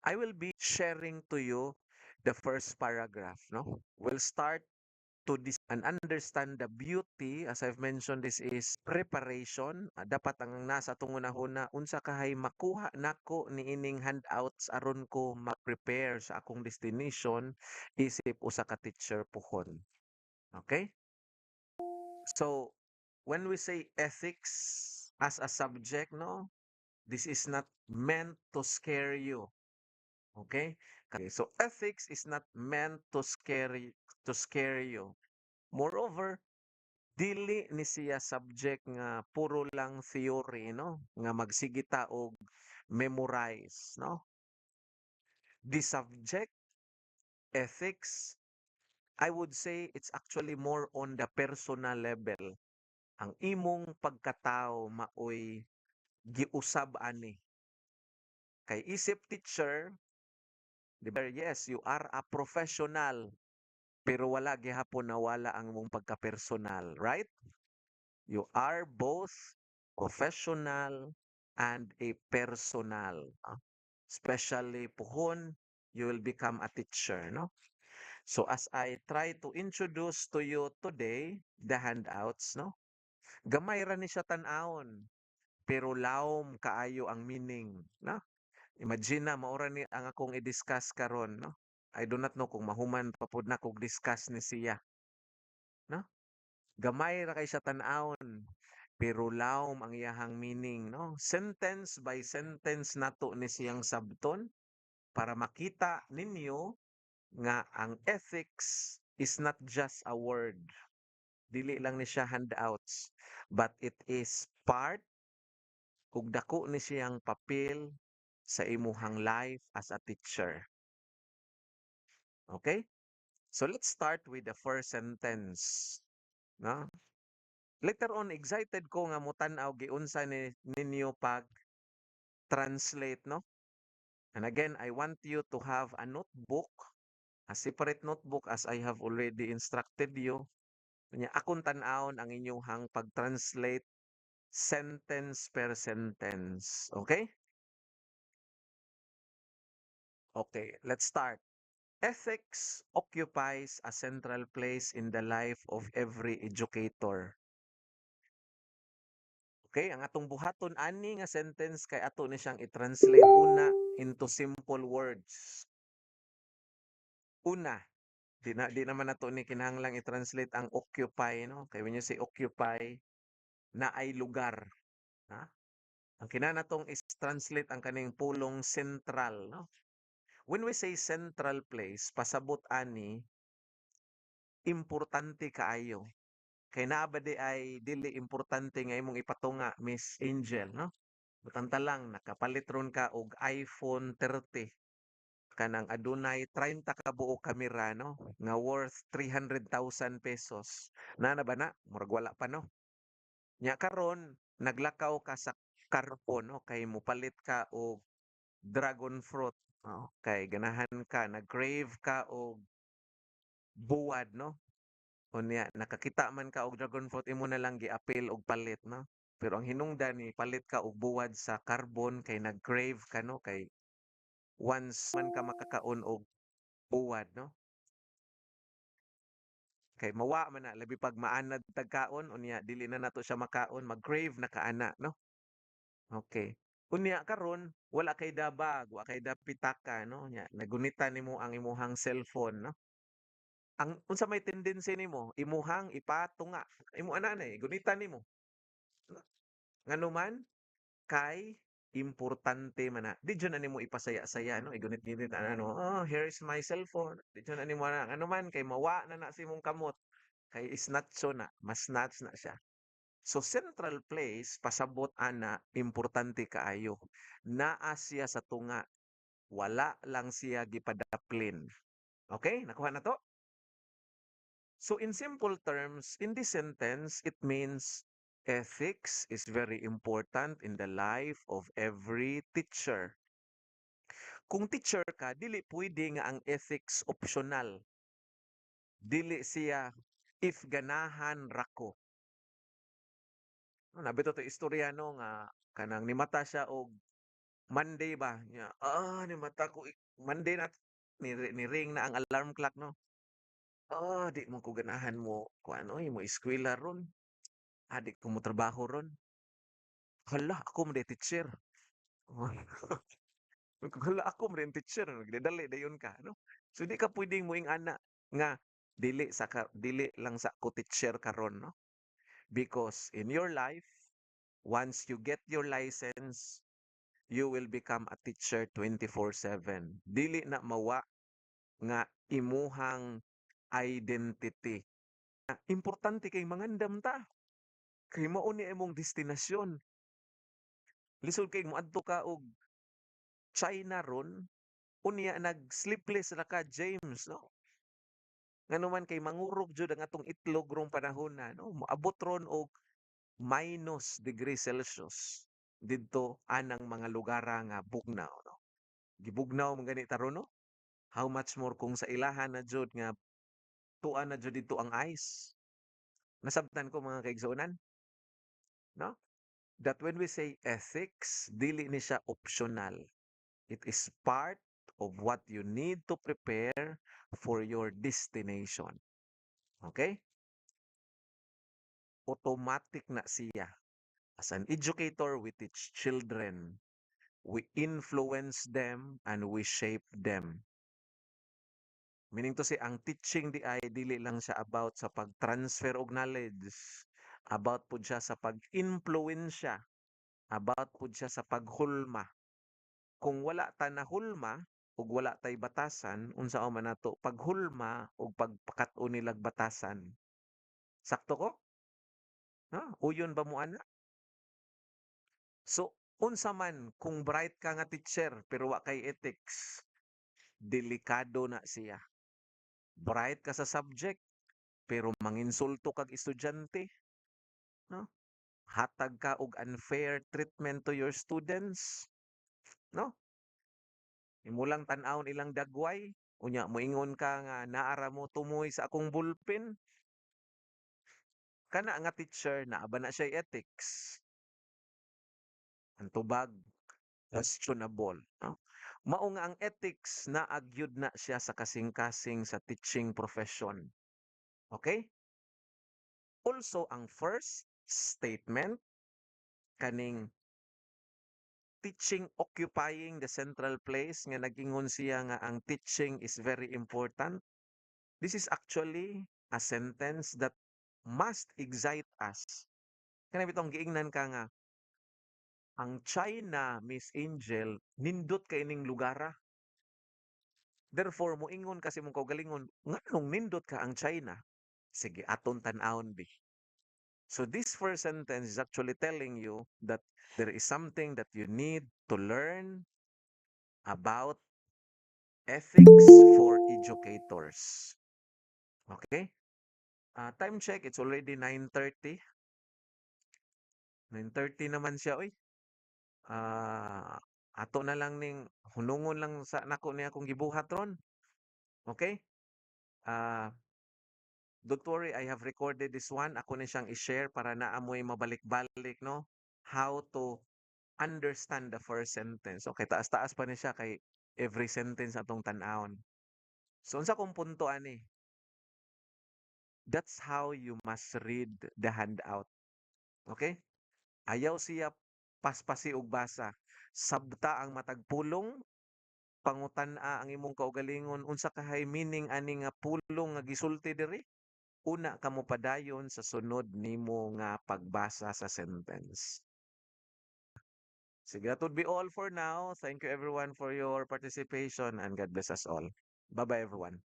I will be sharing to you the first paragraph, no? We'll start to this and understand the beauty. As I've mentioned, this is preparation. Dapat ang nasa tungunahuna unsa kahay makuha nako ni ining handouts aron ko ma-prepare sa akong destination isip usa ka teacher puhon. Okay? So, when we say ethics as a subject, no, this is not meant to scare you. Okay? Okay, so ethics is not meant to scare you. Moreover, dili ni siya subject nga puro lang theory, no, nga magsigita og memorize, no. The subject ethics, I would say it's actually more on the personal level. Ang imong pagkatao maoy giusab ani kay isip teacher, di ba? Yes, you are a professional, pero wala gihapon na wala ang imong pagka-personal, right? You are both professional and a personal. Especially puhon, you will become a teacher, no? So as I try to introduce to you today the handouts, no? Gamay ra ni siya tan-awon, pero lawom kaayo ang meaning, no? Imagine na maura ni ang akong i-discuss karon, no? I do not know kung mahuman pa pud na kog discuss ni siya, no? Gamay ra kay siya tan-awon, pero lawom ang iyahang meaning, no? Sentence by sentence nato ni siyang sabton para makita ninyo nga ang ethics is not just a word. Dili lang ni siya handouts, but it is part ug dako ni siyang papel sa imuhang life as a teacher. Okay? So let's start with the first sentence, no? Later on excited ko nga motan-aw giunsa ni ninyo pag translate, no? And again, I want you to have a notebook, a separate notebook as I have already instructed you. Kanya akong tan-awon ang inyong pag-translate sentence per sentence. Okay? Okay, let's start. Ethics occupies a central place in the life of every educator. Okay, ang atong buhaton ani nga sentence kay ato ni siyang i-translate una into simple words. Una, di naman nato ni kinahanglang i-translate ang occupy, no? Kay when you say occupy, na ay lugar, ha? Ang kinahanglan is translate ang kaning pulong central, no? When we say central place, pasabot ani importante kaayo. Kay naa ba di ay dili importante nga imong ipatunga, Miss Angel, no? Butanta lang nakapalit ron ka og iPhone 30 kanang adunay 30 ka buok kamera, no, nga worth 300,000 pesos. Na ba na? Murag wala pa, no? Nya karon naglakaw ka sa carbon, no, kay mopalit ka og dragon fruit, no? Kay ganahan ka, nag-crave ka og buwad, no? Unya nakakita man ka og dragon fruit imo na lang giapil og palit, no? Pero ang hinungdan ni palit ka og buwad sa carbon kay nag-crave ka, no, kay once man ka makakaon og buwad, no? Kay mawa man na labi pag maanad tagkaon unya dili na nato siya makaon, mag-crave na kaana, no? Okay. Unya karon wala kay dabag, wa kay dapitaka, no? Nya nagunita nimo ang imuhang cellphone, no? Ang unsa may tendency nimo, imuhang ipatunga. Imo ana na gunita nimo. No? Nganuman kay importante man na. Di dyan na nimo ipasaya-saya, no? Igunit-gunit ano, oh, here is my cellphone. Di dyan na nimo na. Ano man, kay mawa na si mong kamot. Kay isnatcho na, mas snatch na siya. So central place, pasabot ana, importante kaayo. Naa siya sa tunga. Wala lang siya gipadaplin. Okay? Nakuha na to? So in simple terms, in this sentence, it means ethics is very important in the life of every teacher. Kung teacher ka, dili pwede nga ang ethics optional. Dili siya if ganahan rako. Nabito to istorya no nga kanang nimata siya og Monday ba nya, ni mata ko Monday na ni ring na ang alarm clock 'no. Di mo ko ganahan mo kuan oy mo eskwela ron, di ko mo trabaho ron. Hala ako man day teacher. Hala ako man day teacher nagdadali dayon ka 'no. So di ka puwedeng moing ana nga dili lang sa ko teacher karon 'no. Because in your life, once you get your license, you will become a teacher 24/7. Dili na mawa nga imuhang identity. Importante kay mangandam ta. Kay mao ni imong destinasyon. Lisod kay moadto ka og China ron, unya nag-sleepless ra ka James no. Nganuman kay mangurog jud ang atong itlog rong panahona no. Moabot ron og -degree Celsius didto anang mga lugar nga bugnaw no. Gibugnaw man gani taron no. How much more kung sa ilahan na jud nga tuan na jud dito ang ice. Nasabtan ko mga kaigsuonan, no? That when we say ethics, dili ni siya optional. It is part of what you need to prepare for your destination. Okay? Automatic na siya. As an educator, we teach children. We influence them and we shape them. Meaning to say, ang teaching di ay dili lang siya about sa pag-transfer og knowledge. About po siya sa pag-influensya. About po siya sa paghulma. Kung wala ta nahulma, ug wala tay batasan, unsa man nato paghulma ug pagpakat-o nilag batasan. Sakto ko? Uyon ba mo ana? So, unsa man kung bright ka nga teacher pero wa kay ethics, delikado na siya. Bright ka sa subject pero manginsulto kag estudyante, no? Hatag ka og unfair treatment to your students, no? Imo lang tan-awon ilang dagway, unya moingon ka nga naara mo tumoy sa akong ballpen. Kana nga teacher naa ba na siya ethics? Ang tubag, questionable, no? Mao nga ang ethics naagyud na siya sa kasing-kasing sa teaching profession. Okay? Also, ang first statement kaning teaching occupying the central place nga nag-ingon siya nga ang teaching is very important. This is actually a sentence that must excite us. Kana bitong giingnan ka nga ang China, Miss Angel, nindot kay ning lugara. Therefore, moingon kasi mong kaugalingon, nganong nindot ka ang China? Sige, aton tan-awon bi. So this first sentence is actually telling you that there is something that you need to learn about ethics for educators. Okay? Time check, it's already 9:30. 9:30 naman siya, oy. Ato na lang ning hunungon lang sa nako niya akong gibuhat ron. Okay? Ah, don't worry, I have recorded this one. Ako ni siyang i-share para naamoy mabalik-balik, no? How to understand the first sentence. Okay, taas-taas pa ni siya kay every sentence atong tan-awon. So, unsa kong punto ani? That's how you must read the handout. Okay? Ayaw siya paspasi og basa. Sabta ang matag pulong, pangutan-a ang imong kaugalingon unsa kahay meaning ani nga pulong nga gisulti diri. Una ka mo padayon sa sunod nimo nga pagbasa sa sentence. Sige, that would be all for now. Thank you everyone for your participation and God bless us all. Bye-bye everyone.